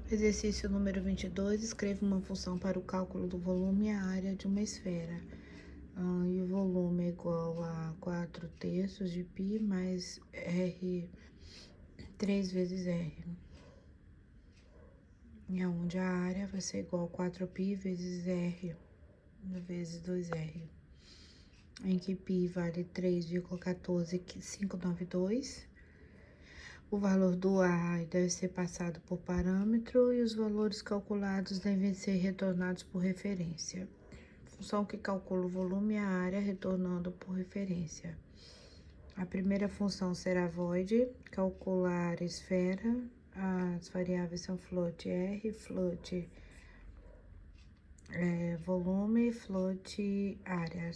Exercício número 22, escreva uma função para o cálculo do volume e a área de uma esfera. E o volume é igual a 4/3 de π mais R 3 vezes R. E onde a área vai ser igual a 4π vezes R vezes 2R. Em que π vale 3,14592. O valor do A deve ser passado por parâmetro e os valores calculados devem ser retornados por referência. Função que calcula o volume e a área retornando por referência. A primeira função será void, calcular esfera, as variáveis são float R, float volume, float área.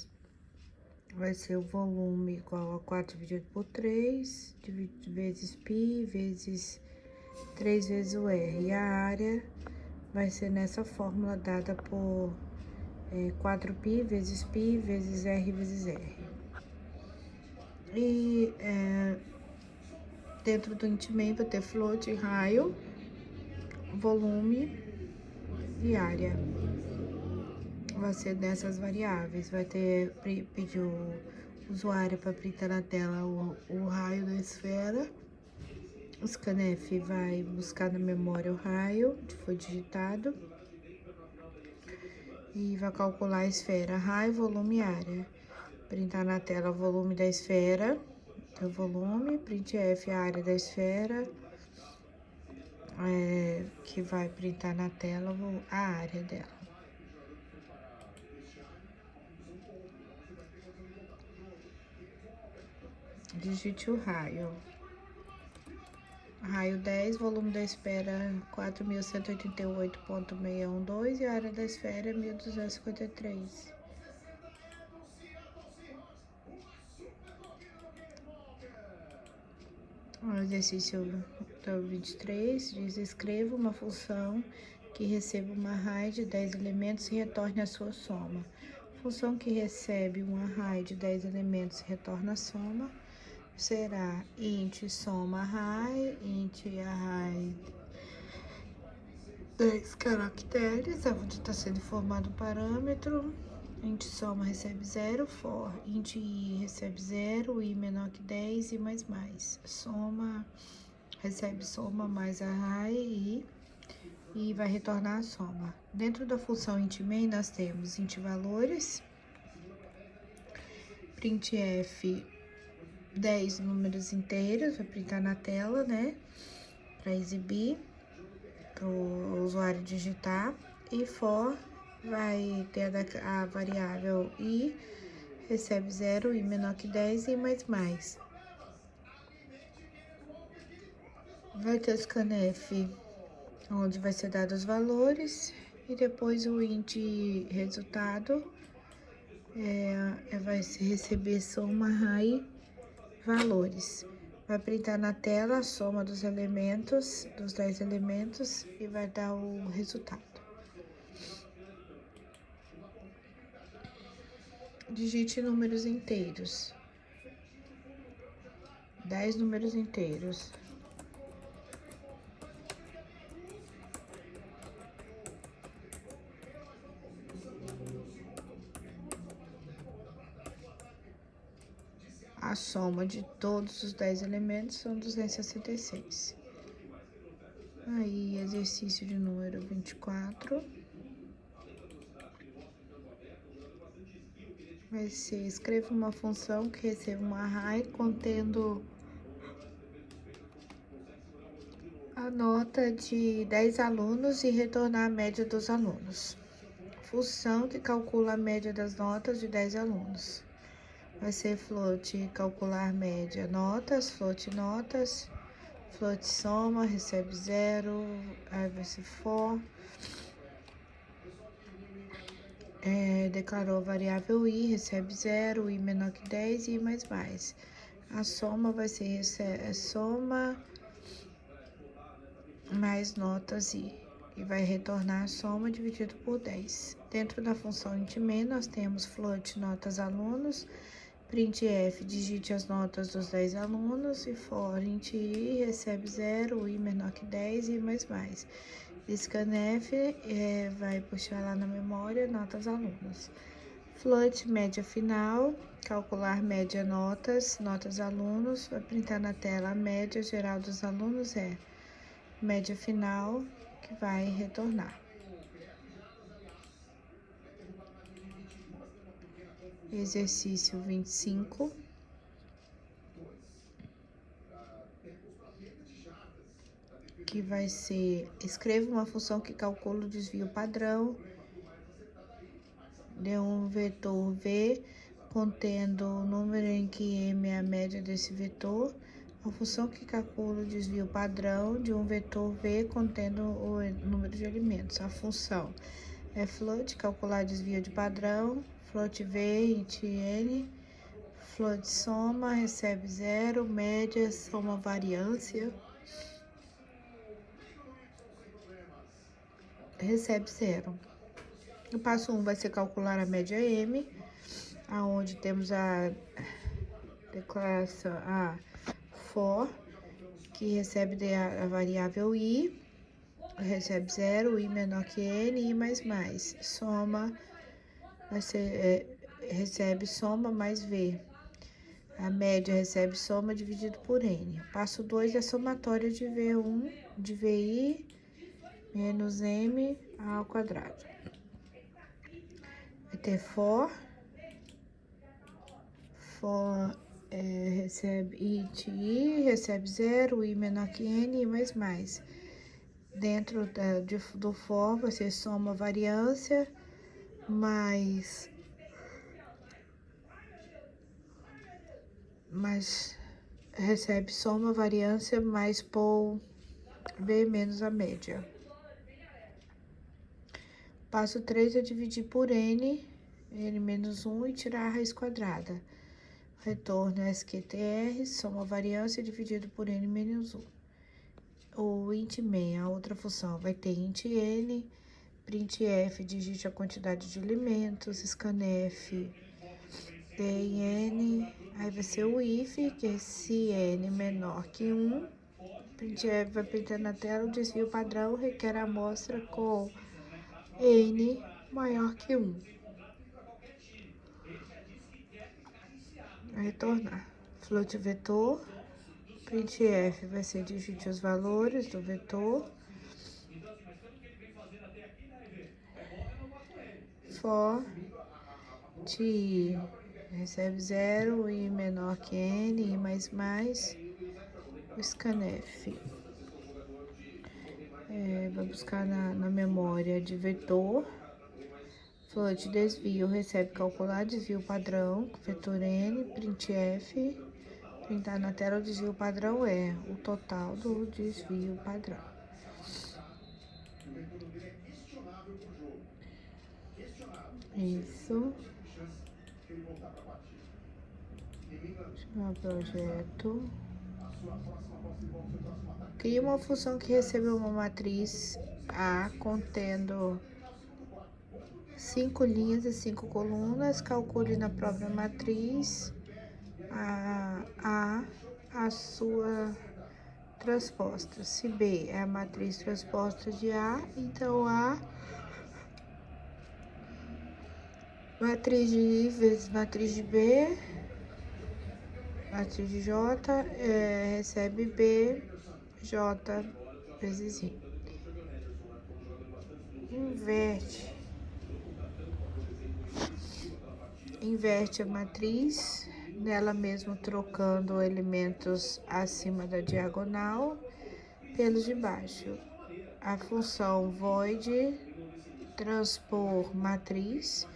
Vai ser o volume igual a 4 dividido por 3, vezes π, vezes 3 vezes o R. E a área vai ser nessa fórmula dada por 4π vezes π vezes R vezes R. E dentro do intimate vai ter float, raio, volume e área. Vai ser dessas variáveis. Vai ter, pedir o usuário para printar na tela o raio da esfera. O scanf vai buscar na memória o raio que foi digitado. E vai calcular a esfera, raio, volume e área. Printar na tela o volume da esfera, o volume, printf a área da esfera, que vai printar na tela a área dela. Digite o raio. Raio 10, volume da esfera 4.188,612 e a área da esfera 1.253. O exercício do 23 diz: escreva uma função que receba um array de 10 elementos e retorne a sua soma. Função que recebe um array de 10 elementos e retorna a soma será int soma array, int array 10 caracteres, onde está sendo formado o parâmetro. Int soma recebe 0, for int i recebe 0, i menor que 10 e mais. Soma recebe soma mais array e vai retornar a soma. Dentro da função int main nós temos int valores, printf 10 números inteiros, vai printar na tela, né, para exibir, para o usuário digitar, e for vai ter a variável i, recebe 0, i menor que 10 e mais. Vai ter o scanf, onde vai ser dado os valores, e depois o int resultado, vai receber soma array valores. Vai printar na tela a soma dos elementos, dos 10 elementos, e vai dar o resultado. Digite números inteiros. 10 números inteiros. A soma de todos os 10 elementos são 266. Aí, exercício de número 24. Vai ser, escreva uma função que receba um array contendo a nota de 10 alunos e retornar a média dos alunos. Função que calcula a média das notas de 10 alunos. Vai ser float calcular média notas, float soma, recebe 0, aí vai ser for. Declarou a variável i, recebe 0, i menor que 10 e mais. A soma vai ser soma mais notas i, e vai retornar a soma dividido por 10. Dentro da função int main, nós temos float notas alunos, printf, digite as notas dos 10 alunos, e for int i, recebe 0, i menor que 10 e mais. Scanf vai puxar lá na memória notas alunos. Float, média final, calcular média notas alunos, vai printar na tela a média geral dos alunos, média final, que vai retornar. Exercício 25. Que vai ser, escreva uma função que calcula o desvio padrão de um vetor V contendo o número em que M é a média desse vetor. A função que calcula o desvio padrão de um vetor V contendo o número de elementos. A função é float, calcular desvio de padrão, float V, int N, float soma, recebe 0, média, soma variância, recebe 0. O passo 1 vai ser calcular a média M, aonde temos a declaração for, que recebe a variável i, recebe 0, i menor que n, i mais. Soma, vai ser, recebe soma mais v. A média recebe soma dividido por n. Passo 2 é somatória de v1, de vi, menos m ao quadrado. Vai ter for recebe int i, recebe 0, i menor que n, i mais. Dentro do for, você soma variância, mais recebe soma variância mais por v menos a média. Passo 3 é dividir por n menos 1 e tirar a raiz quadrada. Retorno SQTR, soma variância dividido por n menos 1. O int main, a outra função, vai ter int n, printf, digite a quantidade de elementos, scanf, n, aí vai ser o if, que é se n menor que 1, printf vai printar na tela o desvio padrão, requer a amostra com n maior que 1. Retornar. Float vetor, printf vai ser digite os valores do vetor, for ti recebe 0, i menor que n, i mais, o scanf vai buscar na memória de vetor, float desvio, recebe calcular desvio padrão, vetor n, printf, printar na tela o desvio padrão é o total do desvio padrão. Isso. Chamar projeto. Cria uma função que recebeu uma matriz A contendo 5 linhas e 5 colunas. Calcule na própria matriz a sua transposta. Se B é a matriz transposta de A, então A matriz de I vezes matriz de B, matriz de J, recebe B, J vezes I. Inverte a matriz, nela mesmo trocando elementos acima da diagonal pelos de baixo. A função void transpor matriz,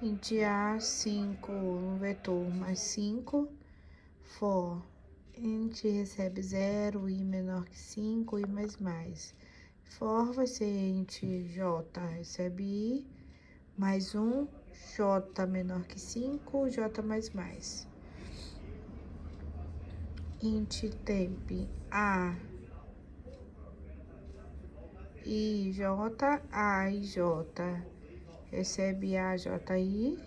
int A 5, um vetor mais 5, for int recebe 0, i menor que 5, i mais. For vai ser int j recebe i mais 1, j menor que 5, j mais. Int temp a i j recebe a j i,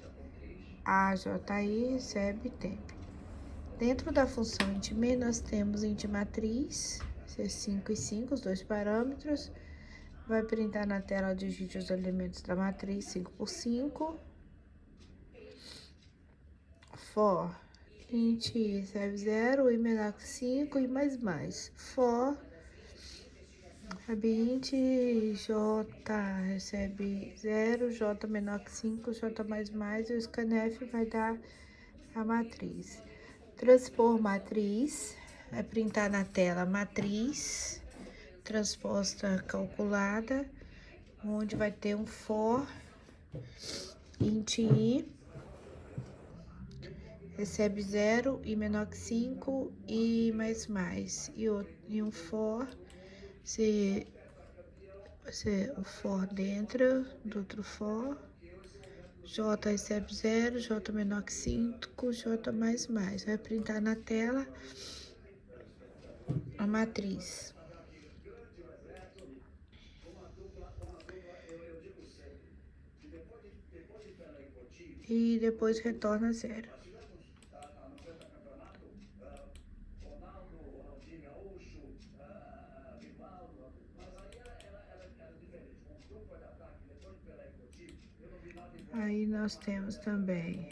AJI recebe temp. Dentro da função int_main, nós temos int_matriz, C5 e 5, os dois parâmetros. Vai printar na tela, digite os elementos da matriz 5 por 5. For int recebe 0 e menor que 5 e mais. For int j recebe 0, j menor que 5, j mais, e o scanf vai dar a matriz. Transpor matriz, vai printar na tela matriz transposta calculada, onde vai ter um for int i recebe 0 e menor que 5 e mais. E um for, o for dentro do outro for. J recebe 0, J menor que 5, J mais. Vai printar na tela a matriz. E depois retorna 0. Aí nós temos também,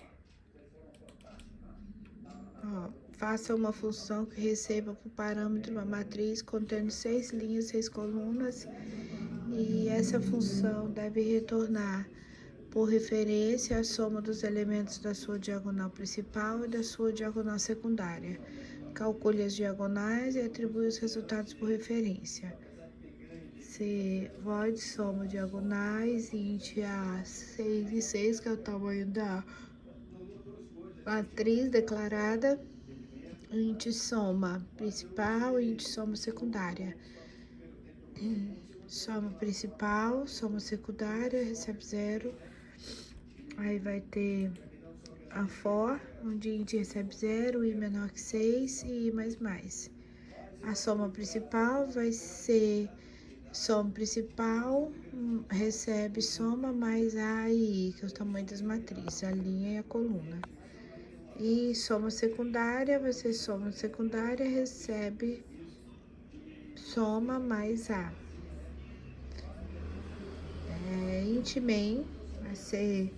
faça uma função que receba por parâmetro uma matriz contendo 6 linhas, 6 colunas, e essa função deve retornar por referência a soma dos elementos da sua diagonal principal e da sua diagonal secundária. Calcule as diagonais e atribui os resultados por referência. Se void soma diagonais, int a 6 e 6, que é o tamanho da matriz declarada, int soma principal e int soma secundária. Soma principal, soma secundária, recebe 0. Aí vai ter a for, onde int recebe 0, i menor que 6 e i mais. A soma principal vai ser soma principal, recebe soma mais a e i, que é o tamanho das matrizes, a linha e a coluna. E soma secundária vai ser soma secundária, recebe soma mais a. Int main vai ser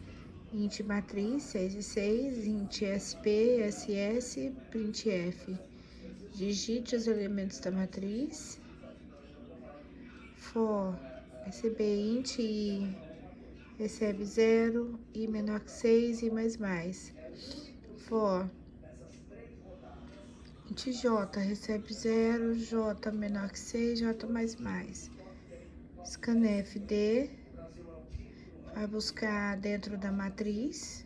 int matriz 6 e 6, int sp, ss, printf. Digite os elementos da matriz. For receber int i recebe 0, i menor que 6 e mais. For int j recebe 0, j menor que 6, j mais. Scanf d vai buscar dentro da matriz,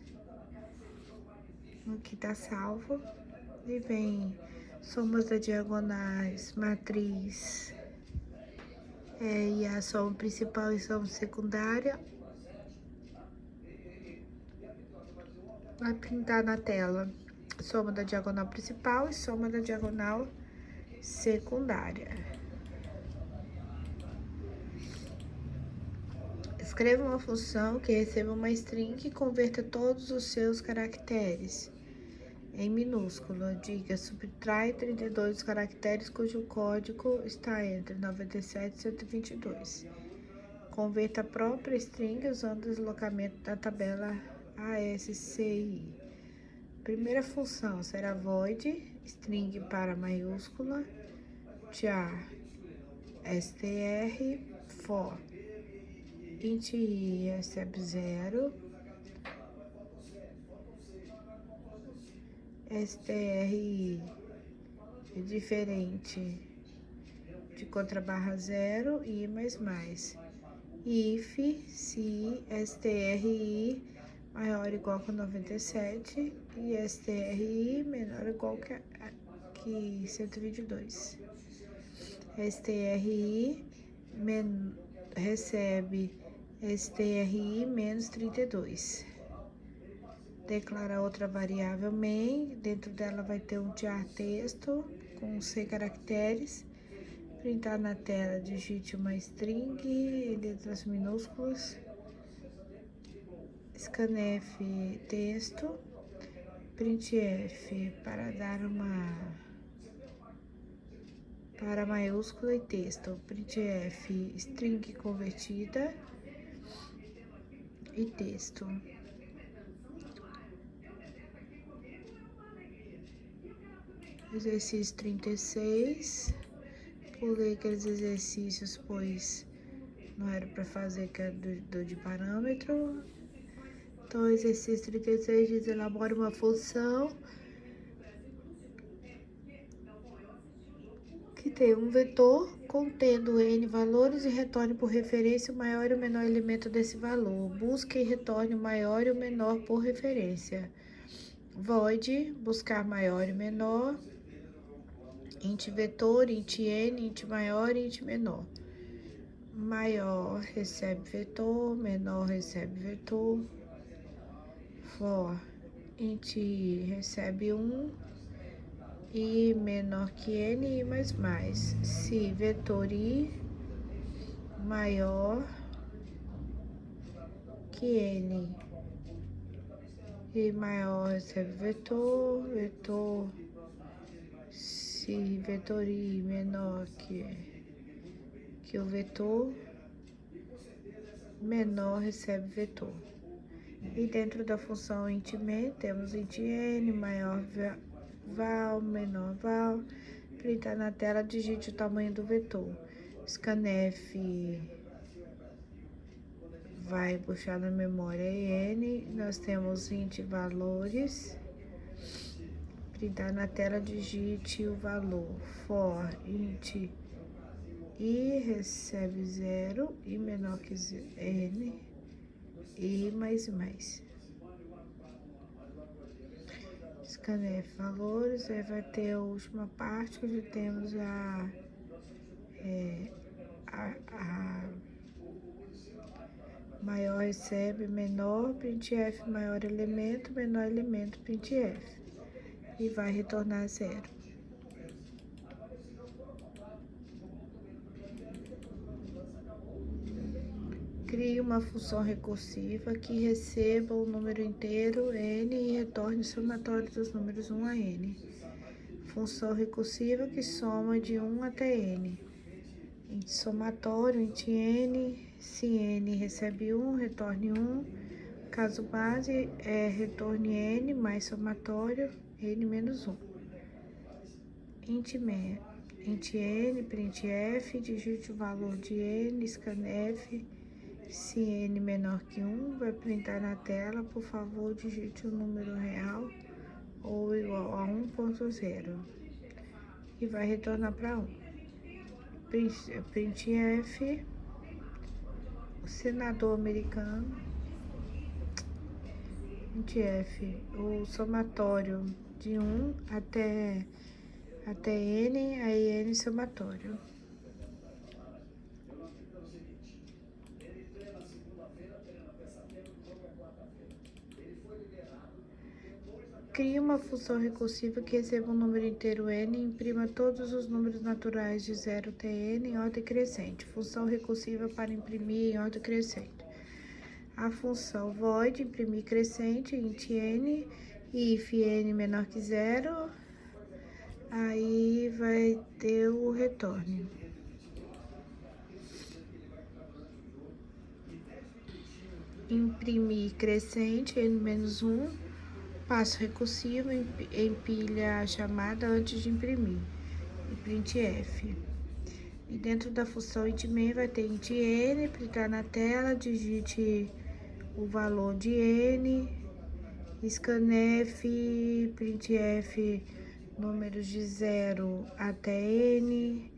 aqui tá salvo, e vem somas das diagonais, matriz, e a soma principal e soma secundária. Vai pintar na tela soma da diagonal principal e soma da diagonal secundária. Escreva uma função que receba uma string e converta todos os seus caracteres em minúsculo. Diga, subtrai 32 caracteres cujo código está entre 97 e 122. Converta a própria string usando o deslocamento da tabela ASCII. Primeira função será void, string para maiúscula, char, str, for, int i recebe 0, stri é diferente de contrabarra 0 e mais. If, se stri maior ou igual que 97 e stri menor ou igual que 122. Stri recebe stri menos 32. Declara outra variável main, dentro dela vai ter um char texto com 100 caracteres. Printar na tela, digite uma string em letras minúsculas, scanf texto, printf para dar para maiúscula e texto, printf string convertida e texto. Exercício 36, pulei aqueles exercícios, pois não era para fazer, que era do de parâmetro. Então, exercício 36 diz: elabore uma função que tem um vetor contendo n valores e retorne por referência o maior e o menor elemento desse valor. Busque e retorne o maior e o menor por referência. Void, buscar maior e menor. Int vetor, int n, int maior e int menor. Maior recebe vetor, menor recebe vetor. For, int recebe 1 e menor que n e mais. Se vetor i maior que n e maior recebe vetor, vetor se vetor i menor que o vetor, menor recebe vetor. E dentro da função int_men temos int n maior val, menor val. Printar na tela, digite o tamanho do vetor. Scanf vai puxar na memória n. Nós temos int valores. Printar na tela, digite o valor. For int i recebe 0 e menor que n e mais. Scanf valores, aí vai ter a última parte, onde temos a maior recebe menor, printf maior elemento, menor elemento, printf. E vai retornar 0. Crie uma função recursiva que receba o número inteiro n e retorne o somatório dos números 1 a n. Função recursiva que soma de 1 até n. Int somatório, int n, se n recebe 1, retorne 1. Caso base é retorne n mais somatório, n menos 1. Int_men, int n, printf, digite o valor de n, scanf. Se n menor que 1, vai printar na tela, por favor, digite o número real ou igual a 1.0 e vai retornar para 1. Printf, o senador americano, printf, o somatório de 1 até n, aí n somatório. Crie uma função recursiva que receba um número inteiro n e imprima todos os números naturais de 0 até n em ordem crescente. Função recursiva para imprimir em ordem crescente. A função void, imprimir crescente, int n, e if n menor que 0, aí vai ter o retorno. Imprimir crescente, n menos 1. Passo recursivo, empilha a chamada antes de imprimir. E printf. E dentro da função int_men vai ter int n, printar na tela, digite o valor de n, scanf, printf, números de 0 até n,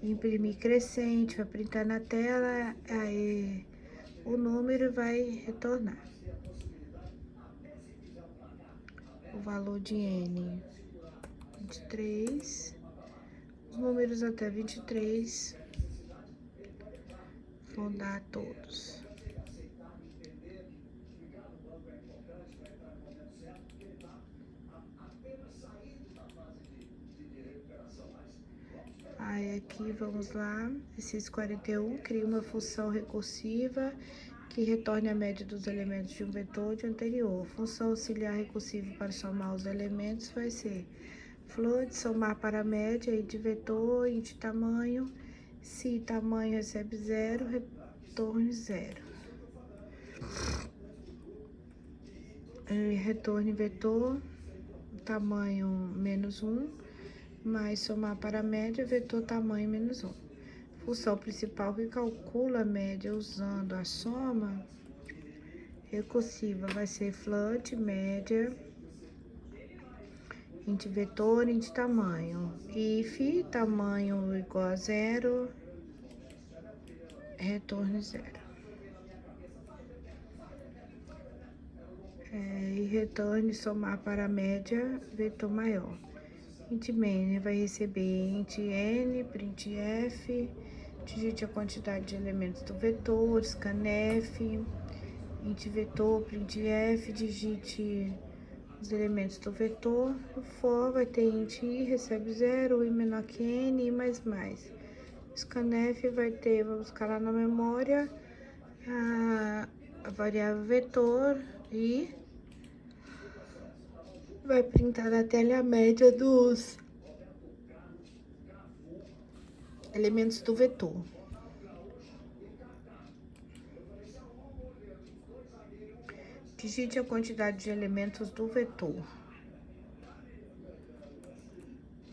imprimir crescente, vai printar na tela, aí o número vai retornar. O valor de n, 23, os números até 23, vão dar todos. Aí aqui, vamos lá, exercício 41, cria uma função recursiva que retorne a média dos elementos de um vetor de anterior. Função auxiliar recursiva para somar os elementos vai ser float, somar para a média de vetor e de tamanho. Se tamanho recebe 0, retorne 0. Retorne vetor, tamanho menos 1, mais somar para a média, vetor tamanho menos 1. Função principal que calcula a média usando a soma recursiva vai ser float, média, int vetor, int tamanho. If tamanho igual a 0, retorne 0. E retorne somar para a média, vetor maior. Int main vai receber int n, printf, digite a quantidade de elementos do vetor, scanf, int vetor, printf, digite os elementos do vetor. O for vai ter int i, recebe 0, i menor que n, i mais mais. Scanf vai ter, vamos buscar lá na memória, a variável vetor e vai printar na tela a média dos elementos do vetor. Digite a quantidade de elementos do vetor.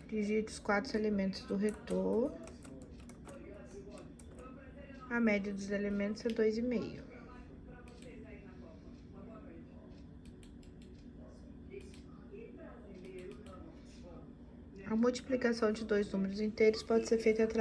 Digite os 4 elementos do vetor. A média dos elementos é 2,5. A multiplicação de dois números inteiros pode ser feita através